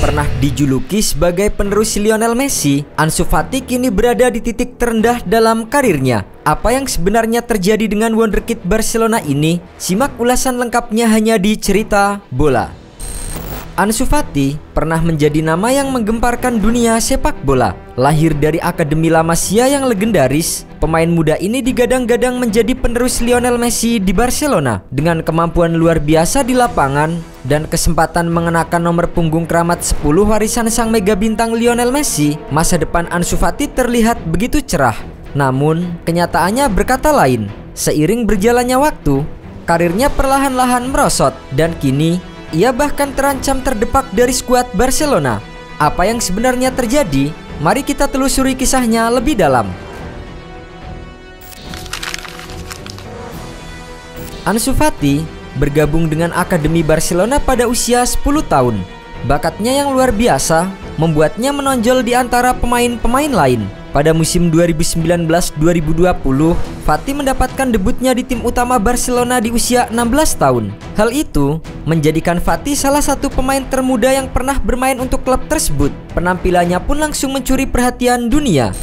pernah dijuluki sebagai penerus Lionel Messi, Ansu Fati kini berada di titik terendah dalam karirnya. Apa yang sebenarnya terjadi dengan wonderkid Barcelona ini? Simak ulasan lengkapnya hanya di Cerita Bola. Ansu Fati pernah menjadi nama yang menggemparkan dunia sepak bola. Lahir dari Akademi La Masia yang legendaris, pemain muda ini digadang-gadang menjadi penerus Lionel Messi di Barcelona. Dengan kemampuan luar biasa di lapangan dan kesempatan mengenakan nomor punggung keramat 10 warisan sang mega bintang Lionel Messi, masa depan Ansu Fati terlihat begitu cerah. Namun, kenyataannya berkata lain. Seiring berjalannya waktu, karirnya perlahan-lahan merosot dan kini ia bahkan terancam terdepak dari skuad Barcelona. Apa yang sebenarnya terjadi? Mari kita telusuri kisahnya lebih dalam. Ansu Fati bergabung dengan Akademi Barcelona pada usia 10 tahun. Bakatnya yang luar biasa membuatnya menonjol di antara pemain-pemain lain. Pada musim 2019-2020, Fati mendapatkan debutnya di tim utama Barcelona di usia 16 tahun. Hal itu menjadikan Fati salah satu pemain termuda yang pernah bermain untuk klub tersebut. Penampilannya pun langsung mencuri perhatian dunia.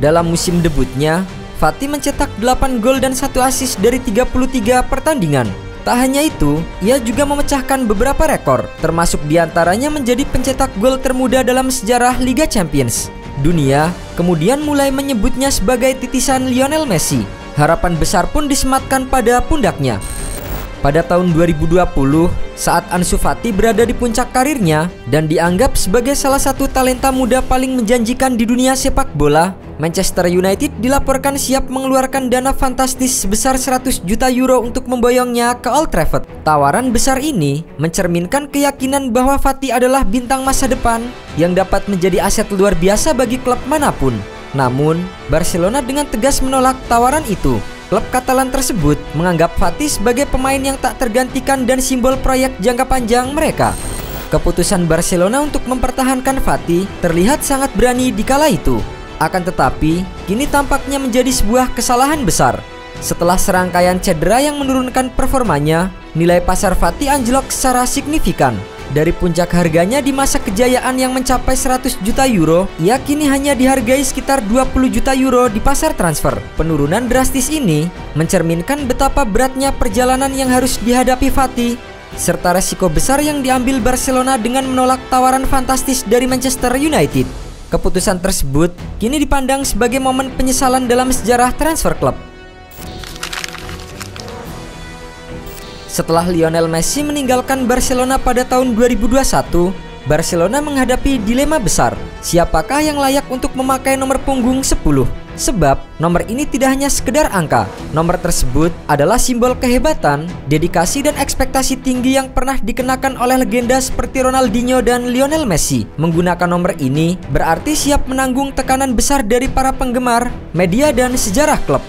Dalam musim debutnya, Fati mencetak 8 gol dan 1 assist dari 33 pertandingan. Tak hanya itu, ia juga memecahkan beberapa rekor, termasuk diantaranya menjadi pencetak gol termuda dalam sejarah Liga Champions. Dunia kemudian mulai menyebutnya sebagai titisan Lionel Messi. Harapan besar pun disematkan pada pundaknya. Pada tahun 2020, saat Ansu Fati berada di puncak karirnya dan dianggap sebagai salah satu talenta muda paling menjanjikan di dunia sepak bola, Manchester United dilaporkan siap mengeluarkan dana fantastis sebesar 100 juta euro untuk memboyongnya ke Old Trafford. Tawaran besar ini mencerminkan keyakinan bahwa Fati adalah bintang masa depan yang dapat menjadi aset luar biasa bagi klub manapun. Namun, Barcelona dengan tegas menolak tawaran itu. Klub Katalan tersebut menganggap Fati sebagai pemain yang tak tergantikan dan simbol proyek jangka panjang mereka. Keputusan Barcelona untuk mempertahankan Fati terlihat sangat berani di kala itu. Akan tetapi, kini tampaknya menjadi sebuah kesalahan besar. Setelah serangkaian cedera yang menurunkan performanya, nilai pasar Fati anjlok secara signifikan. Dari puncak harganya di masa kejayaan yang mencapai 100 juta euro, ia kini hanya dihargai sekitar 20 juta euro di pasar transfer. Penurunan drastis ini mencerminkan betapa beratnya perjalanan yang harus dihadapi Fati, serta resiko besar yang diambil Barcelona dengan menolak tawaran fantastis dari Manchester United. Keputusan tersebut kini dipandang sebagai momen penyesalan dalam sejarah transfer klub. Setelah Lionel Messi meninggalkan Barcelona pada tahun 2021, Barcelona menghadapi dilema besar. Siapakah yang layak untuk memakai nomor punggung 10? Sebab nomor ini tidak hanya sekedar angka. Nomor tersebut adalah simbol kehebatan, dedikasi dan ekspektasi tinggi yang pernah dikenakan oleh legenda seperti Ronaldinho dan Lionel Messi. Menggunakan nomor ini berarti siap menanggung tekanan besar dari para penggemar, media dan sejarah klub.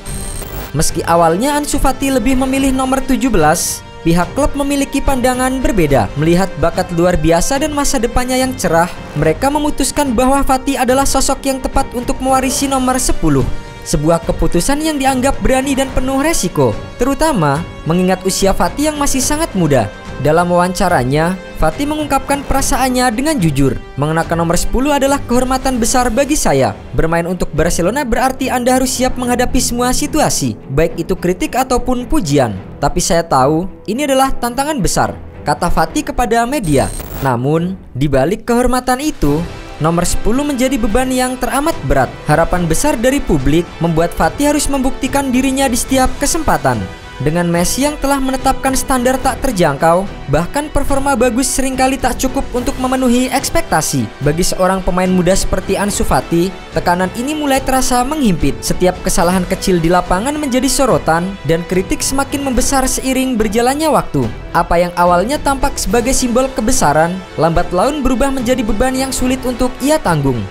Meski awalnya Ansu Fati lebih memilih nomor 17, pihak klub memiliki pandangan berbeda. Melihat bakat luar biasa dan masa depannya yang cerah, mereka memutuskan bahwa Fati adalah sosok yang tepat untuk mewarisi nomor 10. Sebuah keputusan yang dianggap berani dan penuh resiko, terutama mengingat usia Fati yang masih sangat muda. Dalam wawancaranya, Fati mengungkapkan perasaannya dengan jujur. Mengenakan nomor 10 adalah kehormatan besar bagi saya. Bermain untuk Barcelona berarti Anda harus siap menghadapi semua situasi, baik itu kritik ataupun pujian. Tapi saya tahu ini adalah tantangan besar, kata Fati kepada media. Namun, di balik kehormatan itu, nomor 10 menjadi beban yang teramat berat. Harapan besar dari publik membuat Fati harus membuktikan dirinya di setiap kesempatan. Dengan Messi yang telah menetapkan standar tak terjangkau, bahkan performa bagus seringkali tak cukup untuk memenuhi ekspektasi. Bagi seorang pemain muda seperti Ansu Fati, tekanan ini mulai terasa menghimpit. Setiap kesalahan kecil di lapangan menjadi sorotan dan kritik semakin membesar seiring berjalannya waktu. Apa yang awalnya tampak sebagai simbol kebesaran, lambat laun berubah menjadi beban yang sulit untuk ia tanggung.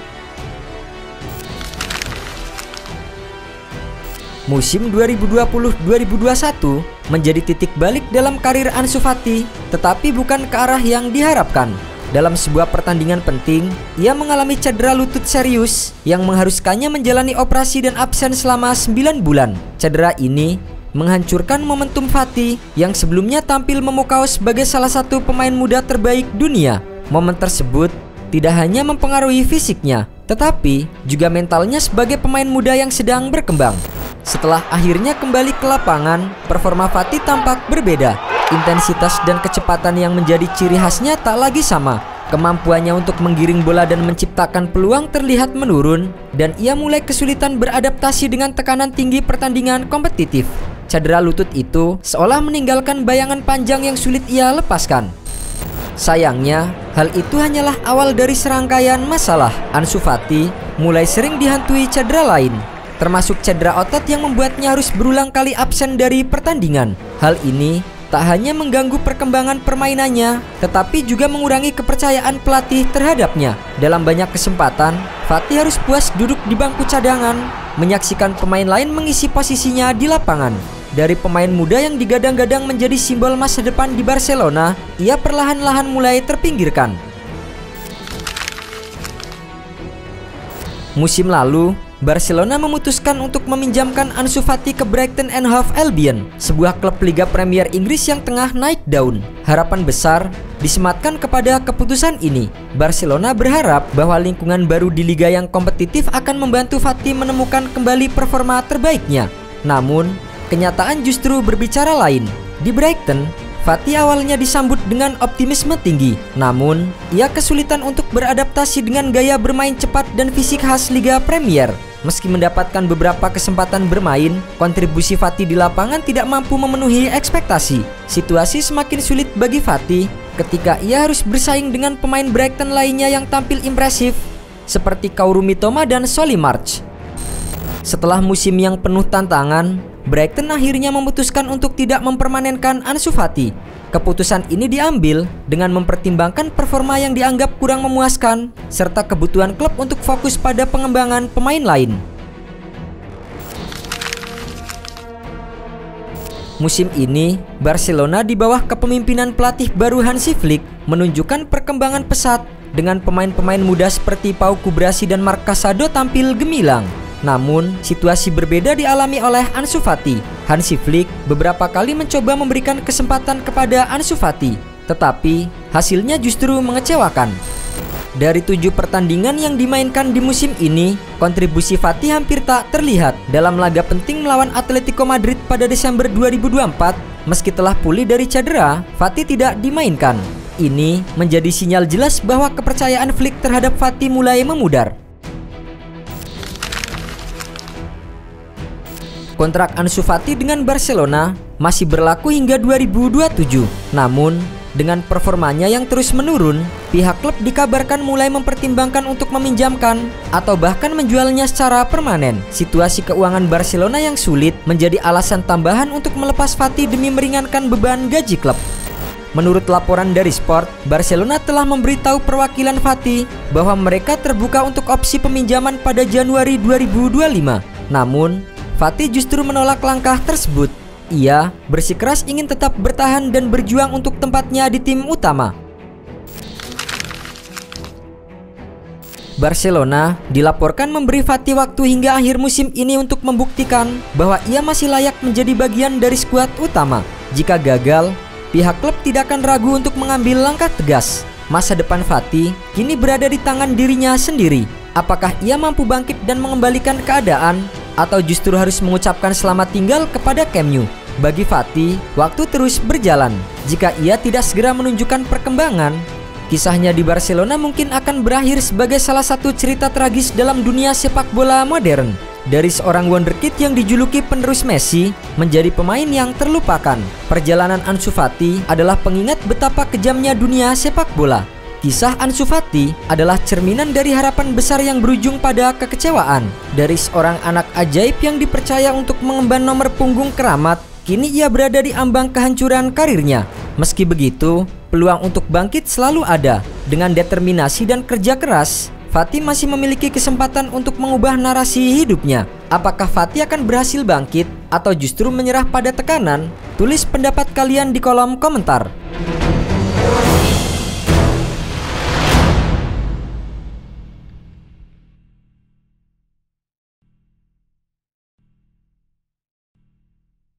Musim 2020-2021 menjadi titik balik dalam karir Ansu Fati, tetapi bukan ke arah yang diharapkan. Dalam sebuah pertandingan penting, ia mengalami cedera lutut serius yang mengharuskannya menjalani operasi dan absen selama 9 bulan. Cedera ini menghancurkan momentum Fati yang sebelumnya tampil memukau sebagai salah satu pemain muda terbaik dunia. Momen tersebut tidak hanya mempengaruhi fisiknya, tetapi juga mentalnya sebagai pemain muda yang sedang berkembang. Setelah akhirnya kembali ke lapangan, performa Fatih tampak berbeda. Intensitas dan kecepatan yang menjadi ciri khasnya tak lagi sama. Kemampuannya untuk menggiring bola dan menciptakan peluang terlihat menurun, dan ia mulai kesulitan beradaptasi dengan tekanan tinggi pertandingan kompetitif. Cedera lutut itu seolah meninggalkan bayangan panjang yang sulit ia lepaskan. Sayangnya, hal itu hanyalah awal dari serangkaian masalah. Ansu Fati mulai sering dihantui cedera lain, termasuk cedera otot yang membuatnya harus berulang kali absen dari pertandingan. Hal ini tak hanya mengganggu perkembangan permainannya, tetapi juga mengurangi kepercayaan pelatih terhadapnya. Dalam banyak kesempatan, Fatih harus puas duduk di bangku cadangan, menyaksikan pemain lain mengisi posisinya di lapangan. Dari pemain muda yang digadang-gadang menjadi simbol masa depan di Barcelona, ia perlahan-lahan mulai terpinggirkan. Musim lalu, Barcelona memutuskan untuk meminjamkan Ansu Fati ke Brighton and Hove Albion, sebuah klub Liga Premier Inggris yang tengah naik daun. Harapan besar disematkan kepada keputusan ini. Barcelona berharap bahwa lingkungan baru di liga yang kompetitif akan membantu Fati menemukan kembali performa terbaiknya. Namun, kenyataan justru berbicara lain. Di Brighton, Fati awalnya disambut dengan optimisme tinggi, namun ia kesulitan untuk beradaptasi dengan gaya bermain cepat dan fisik khas Liga Premier. Meski mendapatkan beberapa kesempatan bermain, kontribusi Fati di lapangan tidak mampu memenuhi ekspektasi. Situasi semakin sulit bagi Fati ketika ia harus bersaing dengan pemain Brighton lainnya yang tampil impresif, seperti Kaoru Mitoma dan Solly March. Setelah musim yang penuh tantangan, Brighton akhirnya memutuskan untuk tidak mempermanenkan Ansu Fati. Keputusan ini diambil dengan mempertimbangkan performa yang dianggap kurang memuaskan, serta kebutuhan klub untuk fokus pada pengembangan pemain lain. Musim ini, Barcelona di bawah kepemimpinan pelatih baru Hansi Flick menunjukkan perkembangan pesat dengan pemain-pemain muda seperti Pau Kubrasi dan Marc Casado tampil gemilang. Namun, situasi berbeda dialami oleh Ansu Fati. Hansi Flick beberapa kali mencoba memberikan kesempatan kepada Ansu Fati, tetapi hasilnya justru mengecewakan. Dari 7 pertandingan yang dimainkan di musim ini, kontribusi Fati hampir tak terlihat. Dalam laga penting melawan Atletico Madrid pada Desember 2024, meski telah pulih dari cedera, Fati tidak dimainkan. Ini menjadi sinyal jelas bahwa kepercayaan Flick terhadap Fati mulai memudar. Kontrak Ansu Fati dengan Barcelona masih berlaku hingga 2027. Namun, dengan performanya yang terus menurun, pihak klub dikabarkan mulai mempertimbangkan untuk meminjamkan atau bahkan menjualnya secara permanen. Situasi keuangan Barcelona yang sulit menjadi alasan tambahan untuk melepas Fati demi meringankan beban gaji klub. Menurut laporan dari Sport, Barcelona telah memberitahu perwakilan Fati bahwa mereka terbuka untuk opsi peminjaman pada Januari 2025. Namun, Fati justru menolak langkah tersebut. Ia bersikeras ingin tetap bertahan dan berjuang untuk tempatnya di tim utama. Barcelona dilaporkan memberi Fati waktu hingga akhir musim ini untuk membuktikan bahwa ia masih layak menjadi bagian dari skuad utama. Jika gagal, pihak klub tidak akan ragu untuk mengambil langkah tegas. Masa depan Fati kini berada di tangan dirinya sendiri. Apakah ia mampu bangkit dan mengembalikan keadaan, atau justru harus mengucapkan selamat tinggal kepada Camp Nou? Bagi Fati, waktu terus berjalan. Jika ia tidak segera menunjukkan perkembangan, kisahnya di Barcelona mungkin akan berakhir sebagai salah satu cerita tragis dalam dunia sepak bola modern. Dari seorang wonderkid yang dijuluki penerus Messi menjadi pemain yang terlupakan, perjalanan Ansu Fati adalah pengingat betapa kejamnya dunia sepak bola. Kisah Ansu Fati adalah cerminan dari harapan besar yang berujung pada kekecewaan. Dari seorang anak ajaib yang dipercaya untuk mengemban nomor punggung keramat, kini ia berada di ambang kehancuran karirnya. Meski begitu, peluang untuk bangkit selalu ada. Dengan determinasi dan kerja keras, Fati masih memiliki kesempatan untuk mengubah narasi hidupnya. Apakah Fati akan berhasil bangkit atau justru menyerah pada tekanan? Tulis pendapat kalian di kolom komentar.